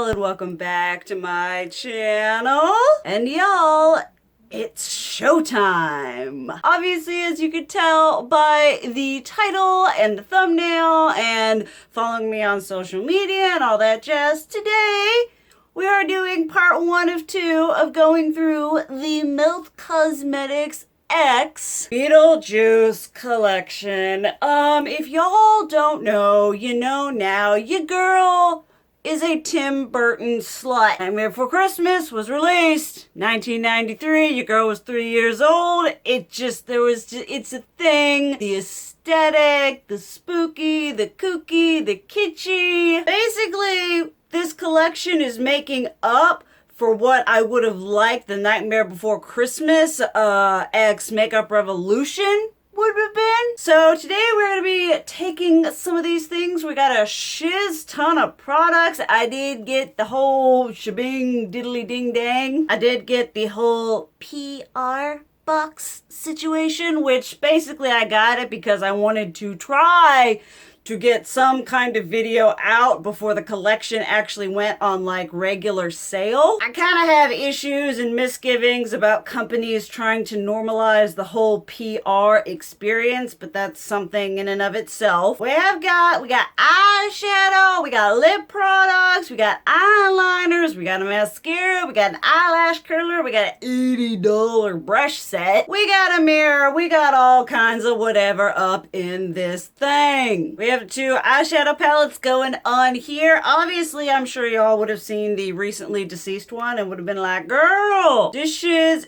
and welcome back to my channel. And y'all, it's showtime. Obviously, as you could tell by the title and the thumbnail and following me on social media and all that jazz, today we are doing part 1 of 2 of going through the Melt Cosmetics X Beetlejuice collection. If y'all don't know, you know now. Your girl is a Tim Burton slut. Nightmare Before Christmas was released 1993. Your girl was 3 years old. It's a thing. The aesthetic, the spooky, the kooky, the kitschy. Basically, this collection is making up for what I would have liked the Nightmare Before Christmas X Makeup Revolution would have been. So today we're going to be taking some of these things. We got a shiz ton of products. I did get the whole shebang diddly ding dang. I did get the whole PR box situation, which basically I got it because I wanted to try to get some kind of video out before the collection actually went on like regular sale. I kind of have issues and misgivings about companies trying to normalize the whole PR experience, but that's something in and of itself. We got eyeshadow, we got lip products, we got eyeliners, we got a mascara, we got an eyelash curler, we got an $80 brush set, we got a mirror, we got all kinds of whatever up in this thing. We have 2 eyeshadow palettes going on here. Obviously, I'm sure y'all would have seen the recently deceased one and would have been like, girl, this is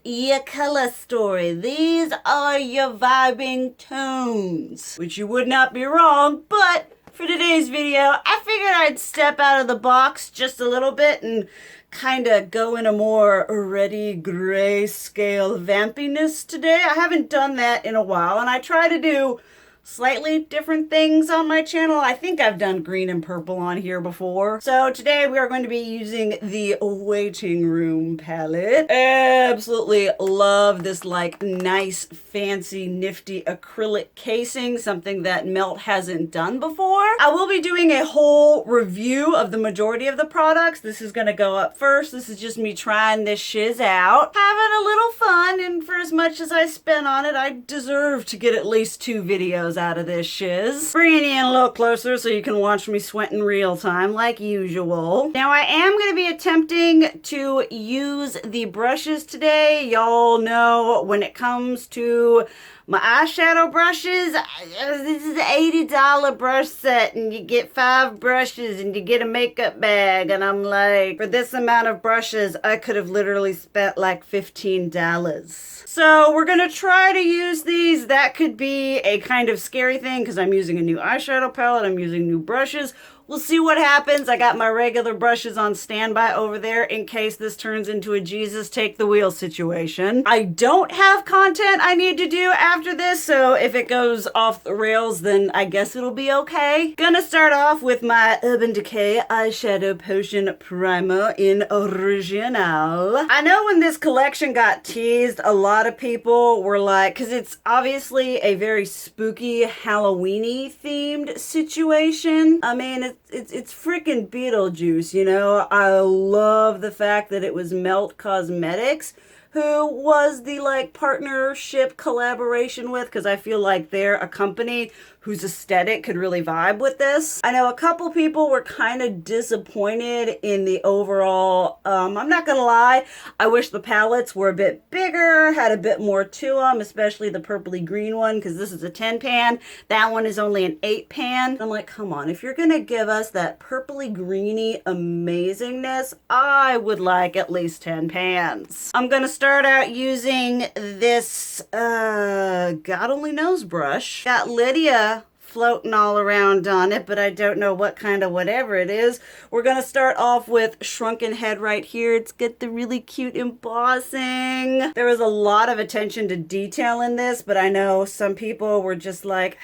your color story. These are your vibing tones. Which you would not be wrong, but for today's video, I figured I'd step out of the box just a little bit and kind of go in a more ready grayscale vampiness today. I haven't done that in a while, and I try to do slightly different things on my channel. I think I've done green and purple on here before. So today we are going to be using the Waiting Room palette. Absolutely love this like nice, fancy, nifty acrylic casing, something that Melt hasn't done before. I will be doing a whole review of the majority of the products. This is going to go up first. This is just me trying this shiz out, having a little fun, and for as much as I spent on it, I deserve to get at least 2 videos out of this shiz. Bringing you in a little closer so you can watch me sweat in real time like usual. Now I am going to be attempting to use the brushes today. Y'all know when it comes to my eyeshadow brushes, this is an $80 brush set and you get 5 brushes and you get a makeup bag, and I'm like, for this amount of brushes I could have literally spent like $15. So we're gonna try to use these. That could be a kind of scary thing because I'm using a new eyeshadow palette, I'm using new brushes. We'll see what happens. I got my regular brushes on standby over there in case this turns into a Jesus take the wheel situation. I don't have content I need to do after this, so if it goes off the rails, then I guess it'll be okay. Gonna start off with my Urban Decay Eyeshadow Potion Primer in Original. I know when this collection got teased, a lot of people were like, because it's obviously a very spooky, Halloween-y themed situation. I mean, it's freaking Beetlejuice, you know? I love the fact that it was Melt Cosmetics who was the like partnership collaboration with, because I feel like they're a company whose aesthetic could really vibe with this. I know a couple people were kind of disappointed in the overall, I'm not gonna lie, I wish the palettes were a bit bigger, had a bit more to them, especially the purpley green one, because this is a 10 pan. That one is only an 8 pan. I'm like, come on, if you're gonna give us that purpley greeny amazingness, I would like at least 10 pans. I'm gonna start out using this, God only knows brush. Got Lydia floating all around on it, but I don't know what kind of whatever it is. We're gonna start off with Shrunken Head right here. It's got the really cute embossing. There was a lot of attention to detail in this, but I know some people were just like,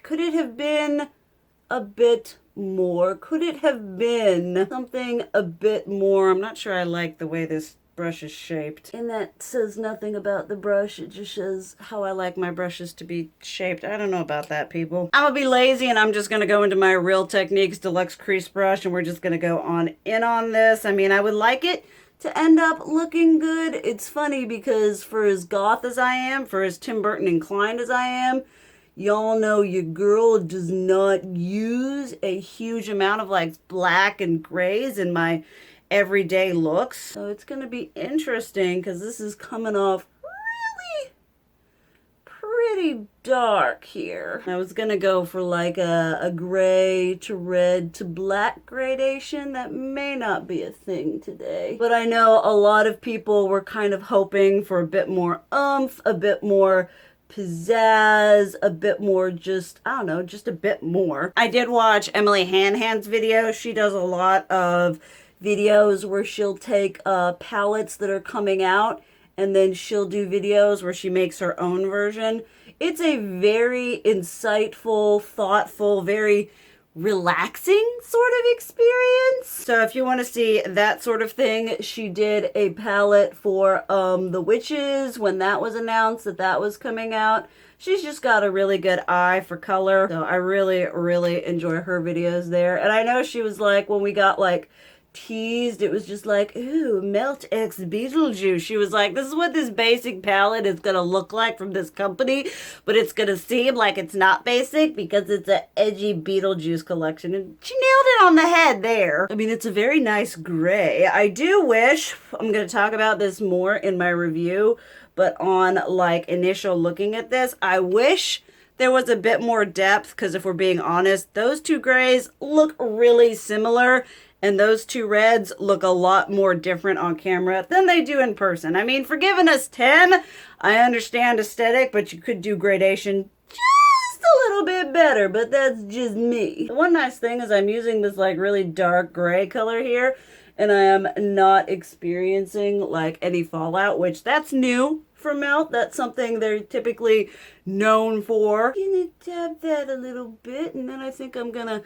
could it have been a bit more? Could it have been something a bit more? I'm not sure I like the way this brush is shaped. And that says nothing about the brush. It just shows how I like my brushes to be shaped. I don't know about that, people. I'm gonna be lazy and I'm just gonna go into my Real Techniques Deluxe Crease Brush and we're just gonna go on in on this. I mean, I would like it to end up looking good. It's funny because for as goth as I am, for as Tim Burton inclined as I am, y'all know your girl does not use a huge amount of like black and grays in my everyday looks. So it's gonna be interesting because this is coming off really pretty dark here. I was gonna go for like a gray to red to black gradation. That may not be a thing today, but I know a lot of people were kind of hoping for a bit more oomph, a bit more pizzazz, a bit more just, I don't know, just a bit more. I did watch Emily Hanhan's video. She does a lot of videos where she'll take palettes that are coming out and then she'll do videos where she makes her own version. It's a very insightful, thoughtful, very relaxing sort of experience. So if you want to see that sort of thing, she did a palette for The Witches when that was announced that was coming out. She's just got a really good eye for color. So I really enjoy her videos there. And I know she was like, when we got like teased, it was just like, ooh, Melt X Beetlejuice. She was like, this is what this basic palette is gonna look like from this company, but it's gonna seem like it's not basic because it's an edgy Beetlejuice collection. And she nailed it on the head there. I mean, it's a very nice gray. I do wish, I'm gonna talk about this more in my review, but on like initial looking at this, I wish there was a bit more depth, because if we're being honest, those two grays look really similar. And those two reds look a lot more different on camera than they do in person. I mean, for giving us 10, I understand aesthetic, but you could do gradation just a little bit better, but that's just me. One nice thing is I'm using this like really dark gray color here, and I am not experiencing like any fallout, which that's new for Melt. That's something they're typically known for. I'm gonna tap that a little bit, and then I think I'm gonna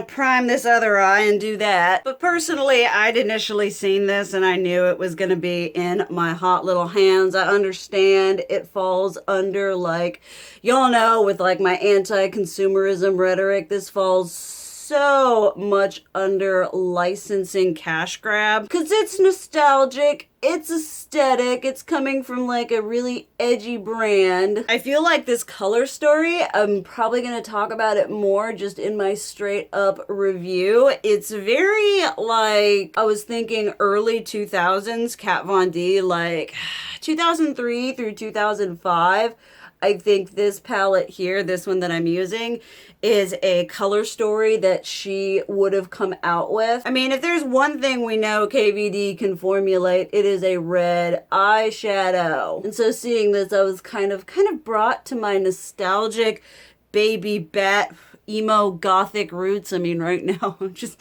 prime this other eye and do that. But personally, I'd initially seen this and I knew it was gonna be in my hot little hands. I understand it falls under, like, y'all know with like my anti-consumerism rhetoric, this falls so much under licensing cash grab because it's nostalgic, it's aesthetic, it's coming from like a really edgy brand. I feel like this color story, I'm probably gonna talk about it more just in my straight up review. It's very like, I was thinking early 2000s Kat Von D, like 2003 through 2005. I think this palette here, this one that I'm using, is a color story that she would have come out with. I mean, if there's one thing we know KVD can formulate, it is a red eyeshadow. And so seeing this, I was kind of brought to my nostalgic baby bat emo gothic roots. I mean, right now I'm just,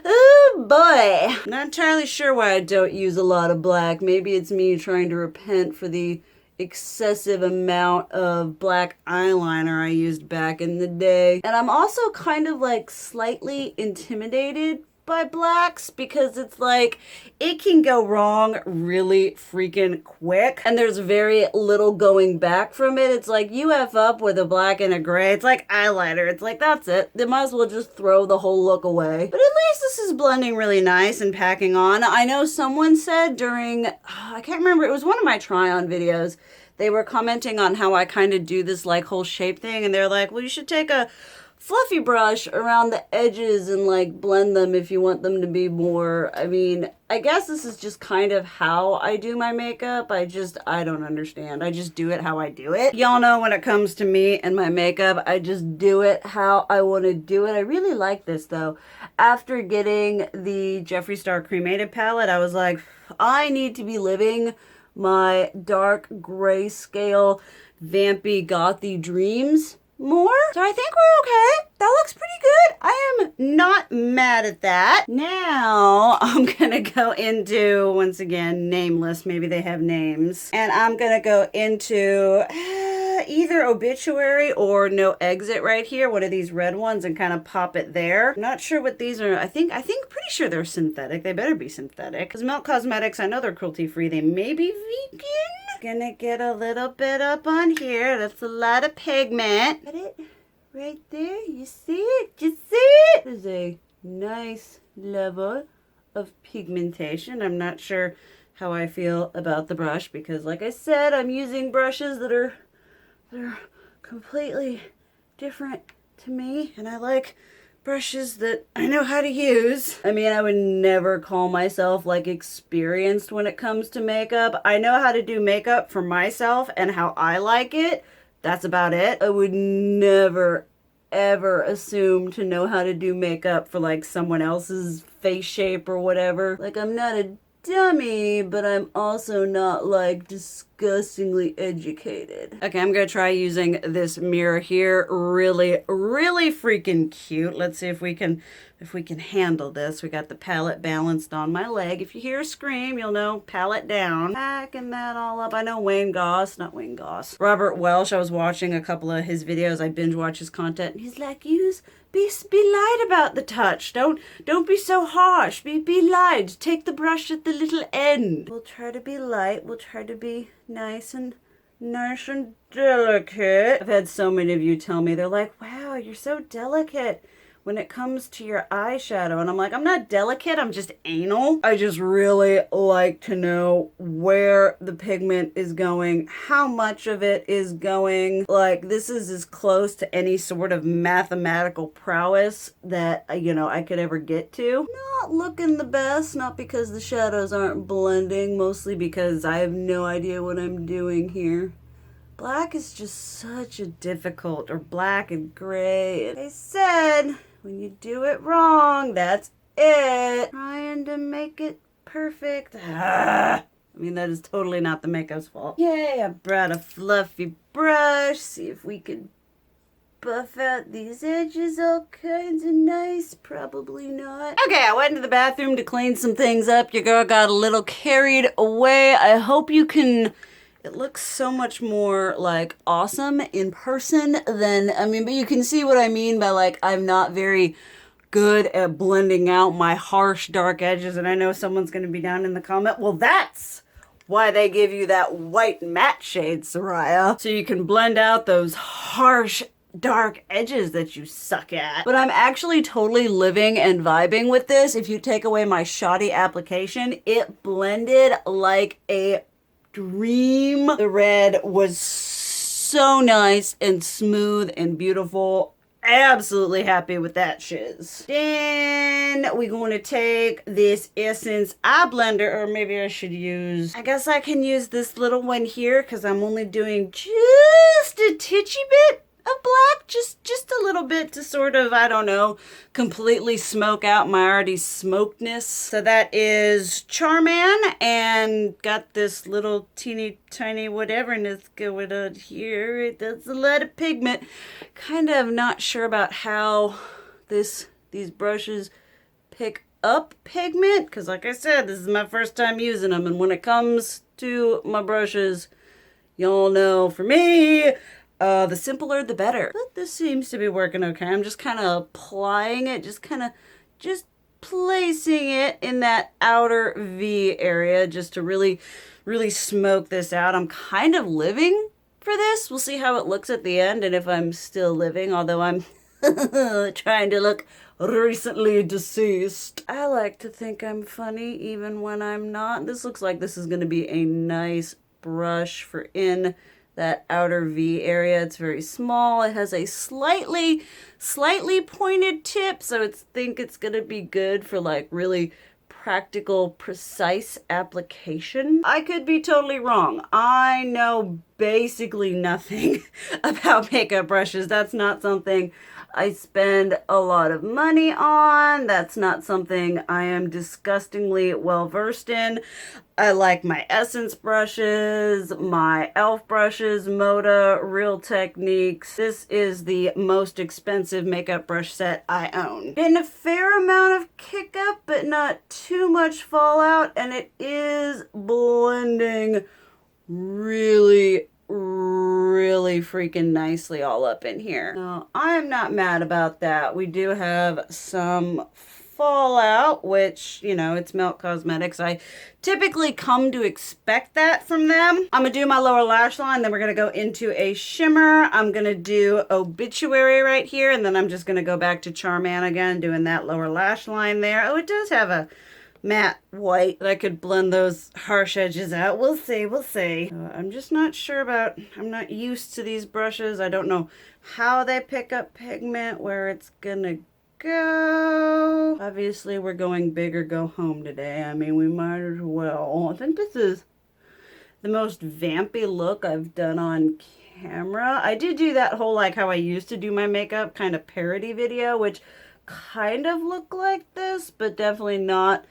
oh boy. Not entirely sure why I don't use a lot of black. Maybe it's me trying to repent for the excessive amount of black eyeliner I used back in the day. And I'm also kind of like slightly intimidated by blacks because it's like it can go wrong really freaking quick and there's very little going back from it. It's like you F up with a black and a gray, it's like eyeliner, it's like that's it, they might as well just throw the whole look away. But at least this is blending really nice and packing on. I know someone said during, I can't remember, it was one of my try on videos, they were commenting on how I kind of do this like whole shape thing and they're like, well, you should take a fluffy brush around the edges and like blend them if you want them to be more, I mean, I guess this is just kind of how I do my makeup. I don't understand. I just do it how I do it. Y'all know when it comes to me and my makeup, I just do it how I want to do it. I really like this though. After getting the Jeffree Star Cremated palette, I was like, I need to be living my dark grayscale vampy gothy dreams more. So I think we're okay. That looks pretty good. I am not mad at that. Now I'm gonna go into, once again, nameless, maybe they have names. And I'm gonna go into, either Obituary or No Exit right here, one of these red ones, and kind of pop it there. I'm not sure what these are. I think pretty sure they're synthetic. They better be synthetic. Because Milk Cosmetics, I know they're cruelty-free. They may be vegan. Gonna get a little bit up on here. That's a lot of pigment. Got it right there. You see it? You see it? There's a nice level of pigmentation. I'm not sure how I feel about the brush because, like I said, I'm using brushes that are completely different to me, and I like brushes that I know how to use. I mean, I would never call myself like experienced when it comes to makeup. I know how to do makeup for myself and how I like it. That's about it. I would never ever assume to know how to do makeup for like someone else's face shape or whatever. Like, I'm not a dummy, but I'm also not like disgustingly educated. Okay, I'm gonna try using this mirror here. Really freaking cute. Let's see if we can handle this. We got the palette balanced on my leg. If you hear a scream, you'll know palette down. Packing that all up. I know Robert Welsh. I was watching a couple of his videos. I binge watch his content, and he's like, be light about the touch. Don't be so harsh. Be light. Take the brush at the little end. We'll try to be light. We'll try to be nice and delicate. I've had so many of you tell me, they're like, wow, you're so delicate when it comes to your eyeshadow. And I'm like, I'm not delicate, I'm just anal. I just really like to know where the pigment is going, how much of it is going. Like, this is as close to any sort of mathematical prowess that, you know, I could ever get to. Not looking the best, not because the shadows aren't blending, mostly because I have no idea what I'm doing here. Black is just such a difficult, or black and gray. And I said, when you do it wrong, that's it. Trying to make it perfect. I mean, that is totally not the makeup's fault. Yay, I brought a fluffy brush. See if we can buff out these edges all kinds of nice. Probably not. Okay, I went into the bathroom to clean some things up. Your girl got a little carried away. I hope you can... It looks so much more like awesome in person than, I mean, but you can see what I mean by like, I'm not very good at blending out my harsh dark edges. And I know someone's going to be down in the comment, well, that's why they give you that white matte shade, Soraya. So you can blend out those harsh dark edges that you suck at. But I'm actually totally living and vibing with this. If you take away my shoddy application, it blended like a dream. The red was so nice and smooth and beautiful. Absolutely happy with that shiz. Then we're going to take this Essence eye blender, or maybe I should use, I guess I can use this little one here because I'm only doing just a titchy bit of black, just a little bit to sort of, I don't know, completely smoke out my already smokedness. So that is Charman, and got this little teeny tiny whateverness going on here. That's a lot of pigment. Kind of not sure about how these brushes pick up pigment, because like I said, this is my first time using them, and when it comes to my brushes, y'all know for me, the simpler the better. But this seems to be working okay. I'm just kind of applying it, just placing it in that outer V area just to really smoke this out. I'm kind of living for this. We'll see how it looks at the end and if I'm still living, although I'm trying to look recently deceased. I like to think I'm funny even when I'm not. This looks like this is going to be a nice brush for in that outer V area. It's very small. It has a slightly pointed tip, so I think it's gonna be good for like really practical, precise application. I could be totally wrong. I know basically nothing about makeup brushes. That's not something I spend a lot of money on. That's not something I am disgustingly well versed in. I like my Essence brushes, my e.l.f. brushes, Moda, Real Techniques. This is the most expensive makeup brush set I own. Getting a fair amount of kick up, but not too much fallout, and it is blending really really freaking nicely all up in here. Now, I am not mad about that. We do have some fallout, which, you know, it's Melt Cosmetics. I typically come to expect that from them. I'm gonna do my lower lash line, then we're gonna go into a shimmer. I'm gonna do Obituary right here, and then I'm just gonna go back to Charmin again, doing that lower lash line there. Oh, it does have a matte white that I could blend those harsh edges out. We'll see, we'll see. I'm just not sure about, I'm not used to these brushes. I don't know how they pick up pigment, where it's gonna go. Obviously, we're going big or go home today. I mean, we might as well. I think this is the most vampy look I've done on camera. I did do that whole, like, how I used to do my makeup kind of parody video, which kind of looked like this, but definitely not.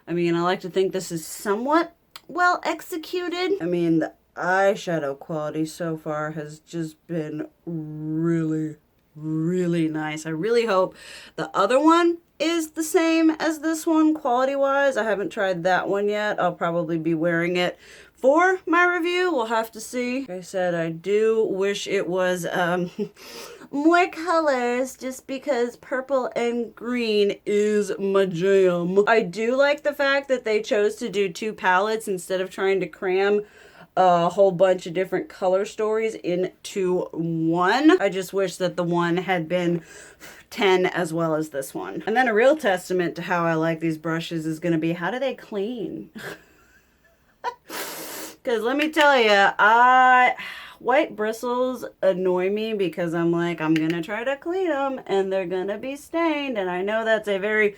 I mean, I like to think this is somewhat well executed. I mean, the eyeshadow quality so far has just been really, really nice. I really hope the other one is the same as this one quality-wise. I haven't tried that one yet. I'll probably be wearing it for my review. We'll have to see. Like I said, I do wish it was more colors, just because purple and green is my jam. I do like the fact that they chose to do 2 palettes instead of trying to cram a whole bunch of different color stories into one. I just wish that the one had been 10 as well as this one. And then a real testament to how I like these brushes is going to be, how do they clean? Because let me tell you, white bristles annoy me, because I'm like, I'm going to try to clean them and they're going to be stained. And I know that's a very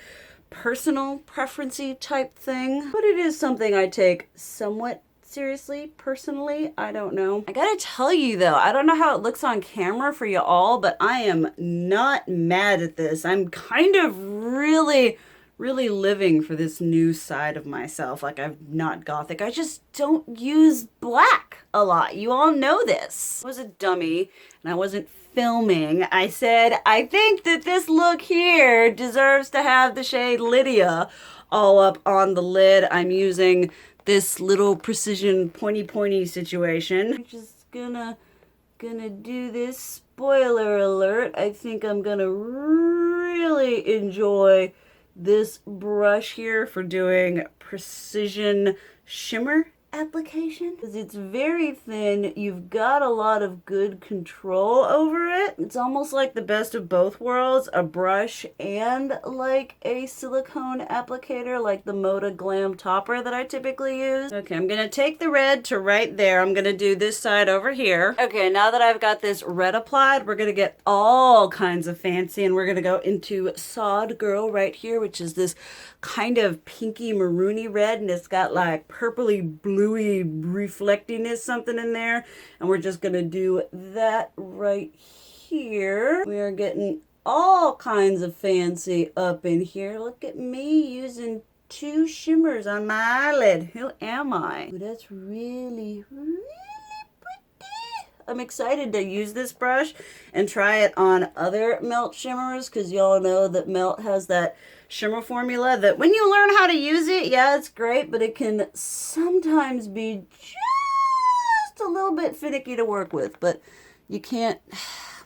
personal preference-y type thing, but it is something I take somewhat seriously, personally. I don't know. I gotta tell you though, I don't know how it looks on camera for you all, but I am not mad at this. I'm kind of really living for this new side of myself. Like, I'm not gothic. I just don't use black a lot. You all know this. I was a dummy and I wasn't filming. I said, I think that this look here deserves to have the shade Lydia all up on the lid. I'm using this little precision pointy situation. I'm just gonna do this. Spoiler alert, I think I'm gonna really enjoy this brush here for doing precision shimmer application, because it's very thin. You've got a lot of good control over it. It's almost like the best of both worlds, a brush and like a silicone applicator, like the Moda Glam Topper that I typically use. Okay, I'm gonna take the red to right there. I'm gonna do this side over here. Okay, now that I've got this red applied, we're gonna get all kinds of fancy, and we're gonna go into Sod Girl right here, which is this kind of pinky maroony red, and it's got like purpley bluey reflectiness something in there, and we're just gonna do that right here. We are getting all kinds of fancy up in here. Look at me using 2 shimmers on my eyelid. Who am I? Ooh, that's really pretty. I'm excited to use this brush and try it on other Melt shimmers, because y'all know that Melt has that shimmer formula that when you learn how to use it, yeah, it's great, but it can sometimes be just a little bit finicky to work with. But you can't.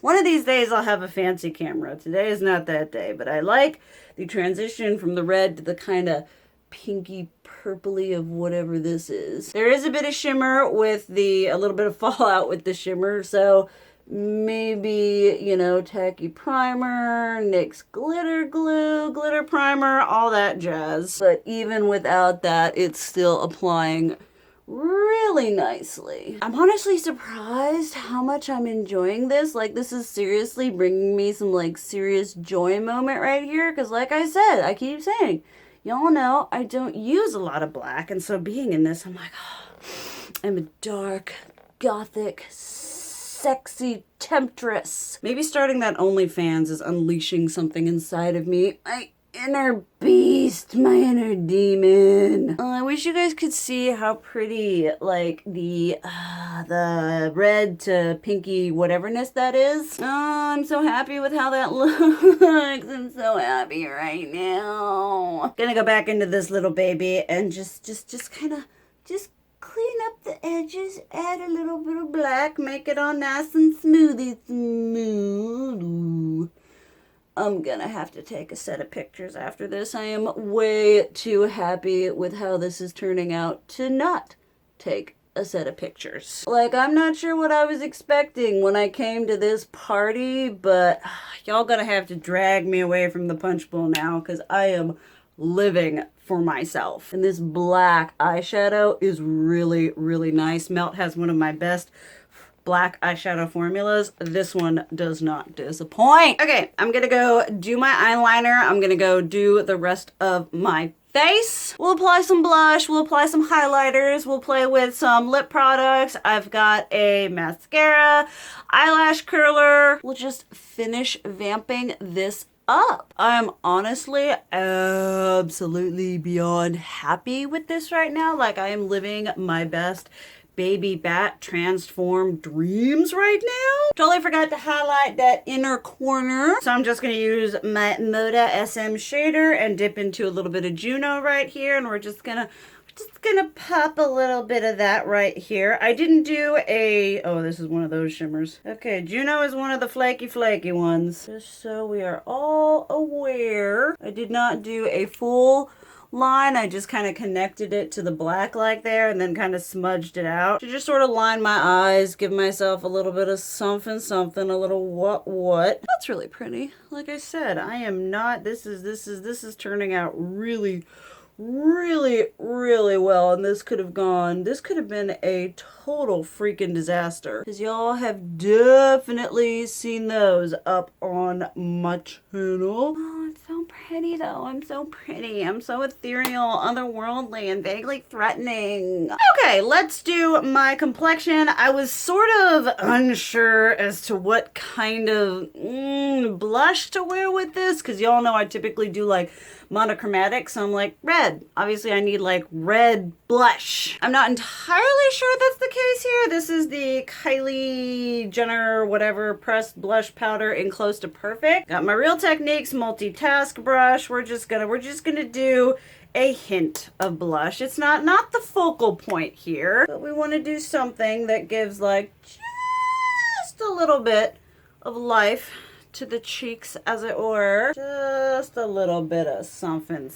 One of these days I'll have a fancy camera. Today is not that day, but I like the transition from the red to the kind of pinky purpley of whatever this is. There is a bit of shimmer with a little bit of fallout with the shimmer, so maybe, you know, tacky primer, NYX glitter glue, glitter primer, all that jazz. But even without that, it's still applying really nicely. I'm honestly surprised how much I'm enjoying this. Like, this is seriously bringing me some like serious joy moment right here, because like I said, I keep saying, y'all know I don't use a lot of black, and so being in this, I'm like, oh, I'm a dark, gothic, sexy temptress. Maybe starting that OnlyFans is unleashing something inside of me. My inner beast, my inner demon. I wish you guys could see how pretty, like, the red to pinky whateverness that is. Oh, I'm so happy with how that looks. I'm so happy right now. Gonna go back into this little baby and just kind of, just clean up the edges, add a little bit of black, make it all nice and smooth. Ooh. I'm gonna have to take a set of pictures after this. I am way too happy with how this is turning out to not take a set of pictures. Like, I'm not sure what I was expecting when I came to this party, but y'all gonna have to drag me away from the punch bowl now because I am living for myself. And this black eyeshadow is really, really nice. Melt has one of my best black eyeshadow formulas. This one does not disappoint. Okay, I'm gonna go do my eyeliner. I'm gonna go do the rest of my face. We'll apply some blush, we'll apply some highlighters, we'll play with some lip products. I've got a mascara, eyelash curler. We'll just finish vamping this up. I'm honestly absolutely beyond happy with this right now. Like, I am living my best baby bat transformed dreams right now. Totally forgot to highlight that inner corner. So I'm just gonna use my Moda SM shader and dip into a little bit of Juno right here. And we're just gonna pop a little bit of that right here. I didn't do a, oh, this is one of those shimmers. Okay, Juno is one of the flaky ones. Just so we are all aware, I did not do a full line. I just kind of connected it to the black like there and then kind of smudged it out to just sort of line my eyes, give myself a little bit of something, a little what. That's really pretty. Like I said, I am not, this is turning out really well, and this could have been a total freaking disaster because y'all have definitely seen those up on my channel. Oh, it's so pretty though. I'm so pretty. I'm so ethereal, otherworldly, and vaguely threatening. Okay, let's do my complexion. I was sort of unsure as to what kind of blush to wear with this because y'all know I typically do like monochromatic, so I'm like, red. Obviously I need like red blush. I'm not entirely sure that's the case here. This is the Kylie Jenner whatever pressed blush powder in Close to Perfect. Got my Real Techniques multitask brush. We're just gonna do a hint of blush. It's not the focal point here, but we want to do something that gives like just a little bit of life to the cheeks, as it were. Just a little bit of something.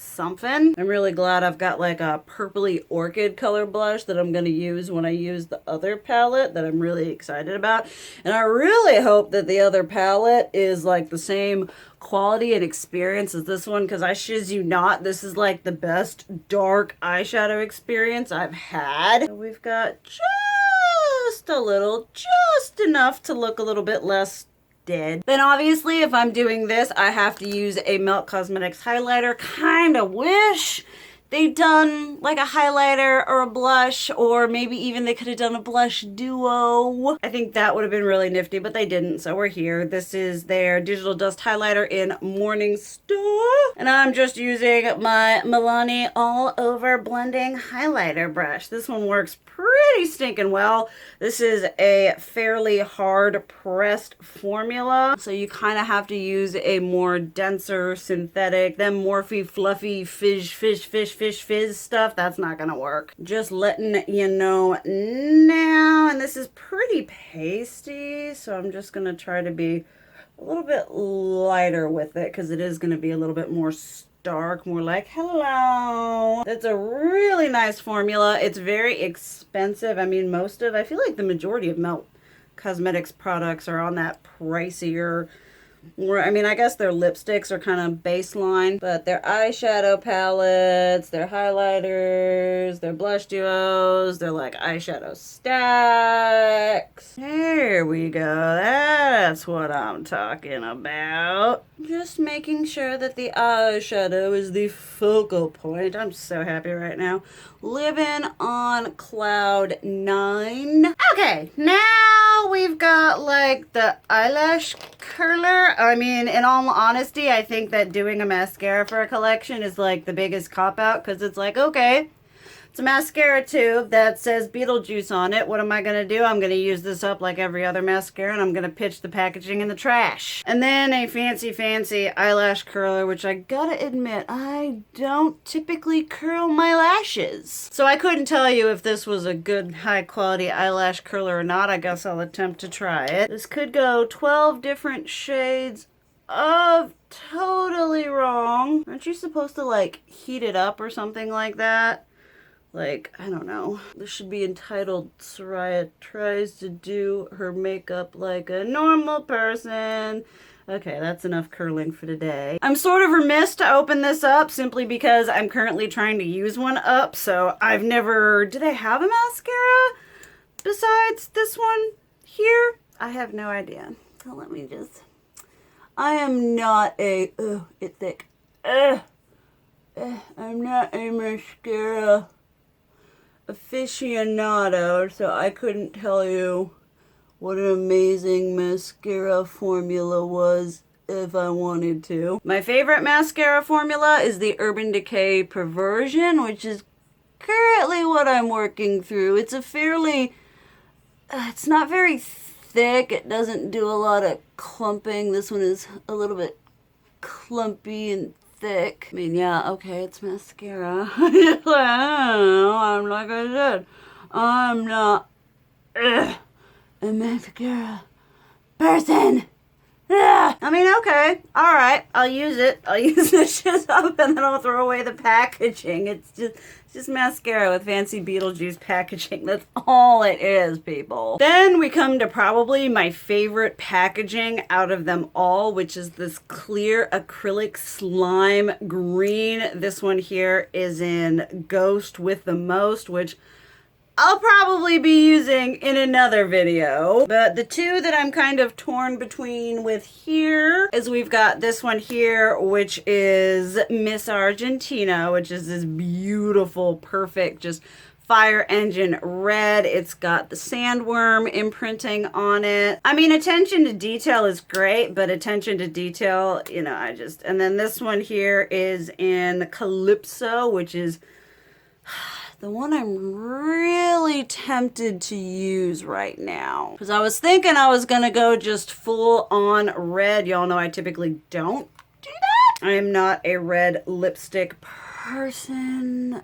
I'm really glad I've got like a purpley orchid color blush that I'm going to use when I use the other palette that I'm really excited about. And I really hope that the other palette is like the same quality and experience as this one, because I shiz you not, this is like the best dark eyeshadow experience I've had. So we've got just a little, just enough to look a little bit less dead. Then obviously if I'm doing this, I have to use a Melt Cosmetics highlighter. Kind of wish they'd done like a highlighter or a blush, or maybe even they could have done a blush duo. I think that would have been really nifty, but they didn't, so we're here. This is their Digital Dust highlighter in Morning Star, and I'm just using my Milani All Over Blending highlighter brush. This one works pretty stinking well. This is a fairly hard pressed formula, so you kind of have to use a more denser synthetic, them Morphe fluffy fizz stuff. That's not gonna work. Just letting you know now. And this is pretty pasty, so I'm just gonna try to be a little bit lighter with it because it is gonna be a little bit more dark, more like hello. It's a really nice formula. It's very expensive. I mean, I feel like the majority of Melt Cosmetics products are on that pricier, or I mean, I guess their lipsticks are kind of baseline, but their eyeshadow palettes, their highlighters, their blush duos, they're like eyeshadow stacks. There we go. That's what I'm talking about. Just making sure that the eyeshadow is the focal point. I'm so happy right now. Living on cloud 9. Okay, now we've got like the eyelash curler. I mean, in all honesty, I think that doing a mascara for a collection is like the biggest cop-out because it's like, okay, It's a mascara tube that says Beetlejuice on it. What am I going to do? I'm going to use this up like every other mascara, and I'm going to pitch the packaging in the trash. And then a fancy eyelash curler, which I gotta admit, I don't typically curl my lashes. So I couldn't tell you if this was a good high quality eyelash curler or not. I guess I'll attempt to try it. This could go 12 different shades of totally wrong. Aren't you supposed to like heat it up or something like that? Like, I don't know. This should be entitled Soraya Tries to Do Her Makeup Like a Normal Person. Okay, that's enough curling for today. I'm sort of remiss to open this up simply because I'm currently trying to use one up, so I've never... Did I have a mascara besides this one here? I have no idea. So let me just... I am not a... Ugh, it's thick. I'm not a mascara aficionado, so I couldn't tell you what an amazing mascara formula was if I wanted to. My favorite mascara formula is the Urban Decay Perversion, which is currently what I'm working through. It's a fairly... it's not very thick. It doesn't do a lot of clumping. This one is a little bit clumpy and thick. I mean, yeah, okay, it's mascara. I'm like I said, I'm not a mascara person. I mean, okay, all right, I'll use it. I'll use this shit up and then I'll throw away the packaging. It's just mascara with fancy Beetlejuice packaging. That's all it is, people. Then we come to probably my favorite packaging out of them all, which is this clear acrylic slime green. This one here is in Ghost with the Most, which I'll probably be using in another video. But the two that I'm kind of torn between with here is we've got this one here, which is Miss Argentina, which is this beautiful, perfect, just fire engine red. It's got the sandworm imprinting on it. I mean, attention to detail is great, but attention to detail, you know, and then this one here is in Calypso, which is the one I'm really tempted to use right now. Because I was thinking I was going to go just full on red. Y'all know I typically don't do that. I am not a red lipstick person.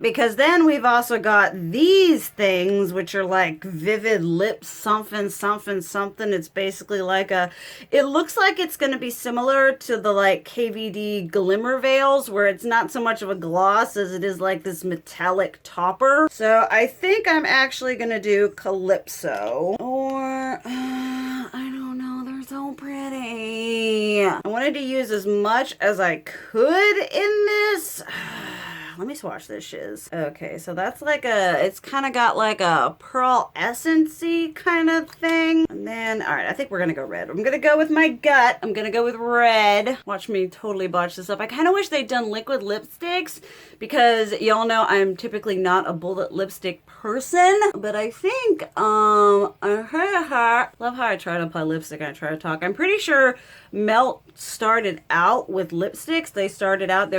Because then we've also got these things, which are like Vivid Lips something. It's basically like it looks like it's going to be similar to the like KVD Glimmer Veils, where it's not so much of a gloss as it is like this metallic topper. So I think I'm actually going to do Calypso. Or, I don't know, they're so pretty. I wanted to use as much as I could in this. Let me swatch this shiz. Okay, so that's like it's kind of got like a pearl essence-y kind of thing. And then, all right, I think we're gonna go red. I'm gonna go with my gut. I'm gonna go with red. Watch me totally botch this up. I kind of wish they'd done liquid lipsticks because y'all know I'm typically not a bullet lipstick person. But I think, love how I try to apply lipstick and I try to talk. I'm pretty sure Melt started out with lipsticks. They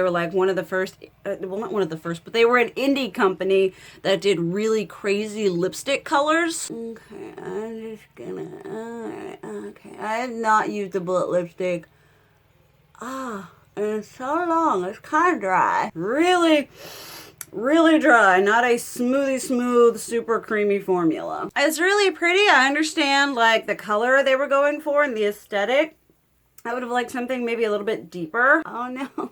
were like one of the first, well, not one of the first, but they were an indie company that did really crazy lipstick colors. Okay, I'm just gonna, alright, okay. I have not used a bullet lipstick. And it's so long, it's kind of dry. Really dry, not a smooth, super creamy formula. It's really pretty. I understand like the color they were going for and the aesthetic. I would have liked something maybe a little bit deeper. Oh no.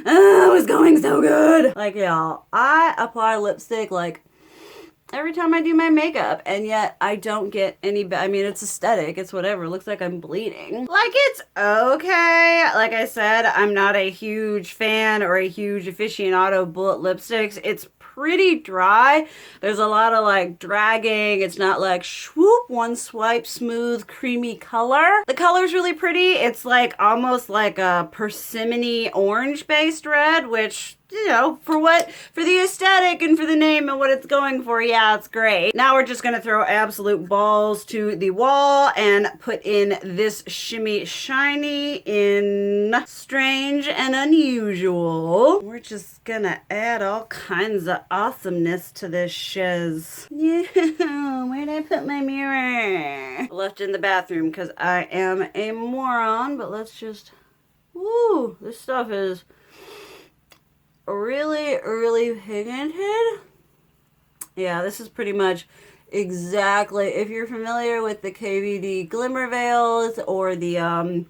It was going so good. Like, y'all, I apply lipstick like every time I do my makeup, and yet I don't get any, I mean, it's aesthetic, it's whatever, it looks like I'm bleeding. Like, it's okay. Like I said, I'm not a huge fan or a huge aficionado of bullet lipsticks. It's pretty dry. There's a lot of like dragging. It's not like swoop, one swipe, smooth, creamy color. The color's really pretty. It's like almost like a persimmon orange based red, which you know, for the aesthetic and for the name and what it's going for, yeah, it's great. Now we're just gonna throw absolute balls to the wall and put in this Shimmy Shiny in Strange and Unusual. We're just gonna add all kinds of awesomeness to this shiz. Yeah, where'd I put my mirror? Left in the bathroom because I am a moron, but let's just, woo, this stuff is really, really pigmented. Yeah, this is pretty much exactly, if you're familiar with the KVD Glimmer Veils or the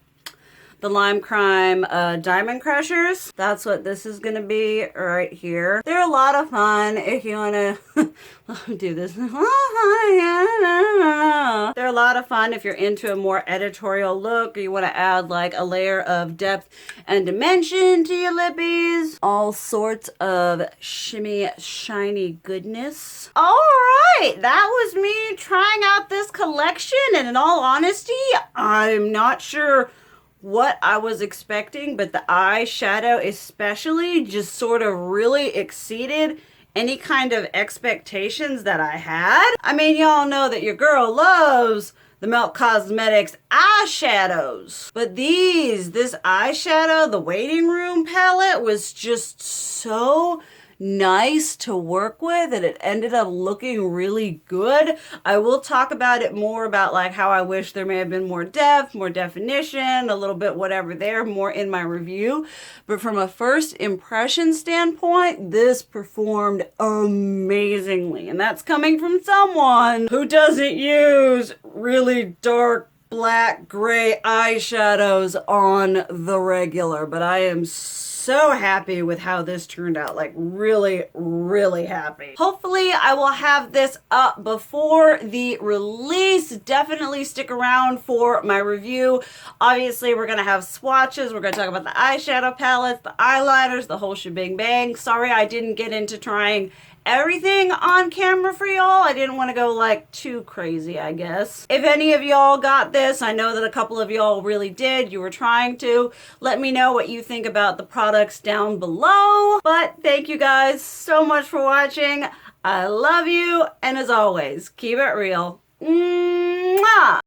Lime Crime Diamond Crushers, that's what this is gonna be right here. They're a lot of fun if you wanna do this. They're a lot of fun if you're into a more editorial look or you wanna add like a layer of depth and dimension to your lippies. All sorts of shimmy, shiny goodness. All right, that was me trying out this collection, and in all honesty, I'm not sure what I was expecting, but the eyeshadow especially just sort of really exceeded any kind of expectations that I had. I mean, y'all know that your girl loves the Melt Cosmetics eyeshadows, but this eyeshadow, the Waiting Room palette, was just so nice to work with, and it ended up looking really good. I will talk about it more, about like how I wish there may have been more depth, more definition, a little bit whatever there, more in my review. But from a first impression standpoint, this performed amazingly. And that's coming from someone who doesn't use really dark black gray eyeshadows on the regular, but I am so happy with how this turned out, like really, really happy. Hopefully I will have this up before the release. Definitely stick around for my review. Obviously we're gonna have swatches, we're gonna talk about the eyeshadow palettes, the eyeliners, the whole shebang bang. Sorry I didn't get into trying everything on camera for y'all. I didn't want to go like too crazy, I guess. If any of y'all got this, I know that a couple of y'all really did. You were trying to. Let me know what you think about the products down below. But thank you guys so much for watching. I love you. And as always, keep it real. Mwah!